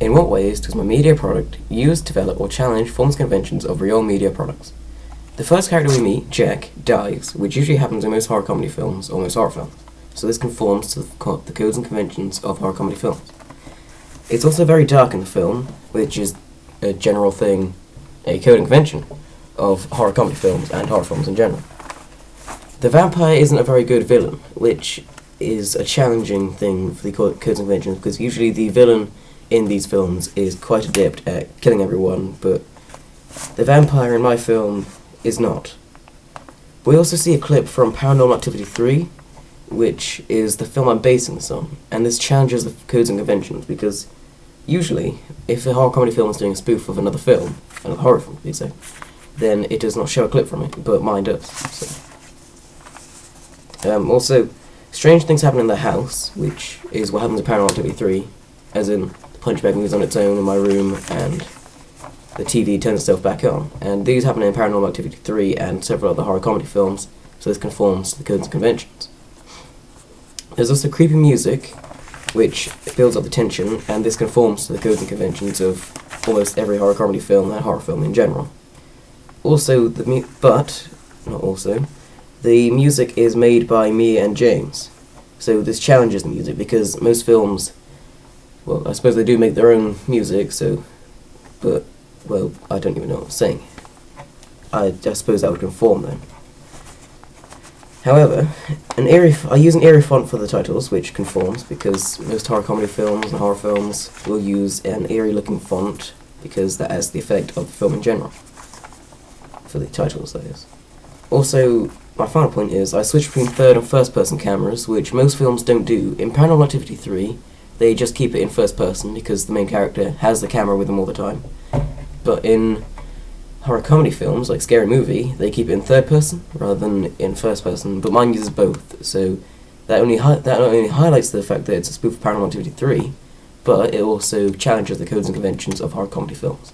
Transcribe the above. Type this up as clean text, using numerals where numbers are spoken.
In what ways does my media product use, develop, or challenge forms and conventions of real media products? The first character we meet, Jack, dies, which usually happens in most horror comedy films or most horror films, so this conforms to the codes and conventions of horror comedy films. It's also very dark in the film, which is a general thing, a code and convention of horror comedy films and horror films in general. The vampire isn't a very good villain, which is a challenging thing for the codes and conventions, because usually the villain in these films is quite adept at killing everyone, but the vampire in my film is not. We also see a clip from Paranormal Activity 3, which is the film I'm basing this on, and this challenges the codes and conventions, because usually, if a horror comedy film is doing a spoof of another film, another horror film, please say, then it does not show a clip from it, but mine does. Also, strange things happen in the house, which is what happens in Paranormal Activity 3, as in the punch bag moves on its own in my room, and the TV turns itself back on. And these happen in Paranormal Activity 3 and several other horror comedy films, so this conforms to the codes and conventions. There's also creepy music, which builds up the tension, and this conforms to the codes and conventions of almost every horror comedy film and horror film in general. Also, the music is made by Mia and James, so this challenges the music, because most films, well, I suppose they do make their own music, but, I don't even know what I'm saying. I suppose that would conform then. However, I use an Arial font for the titles, which conforms, because most horror comedy films and horror films will use an Arial looking font, because that has the effect of the film in general. For the titles, that is. Also, my final point is, I switch between third and first person cameras, which most films don't do. In Paranormal Activity 3, they just keep it in first person, because the main character has the camera with them all the time. But in horror comedy films, like Scary Movie, they keep it in third person rather than in first person, but mine uses both, so that only highlights the fact that it's a spoof of Paranormal Activity 3, but it also challenges the codes and conventions of horror comedy films.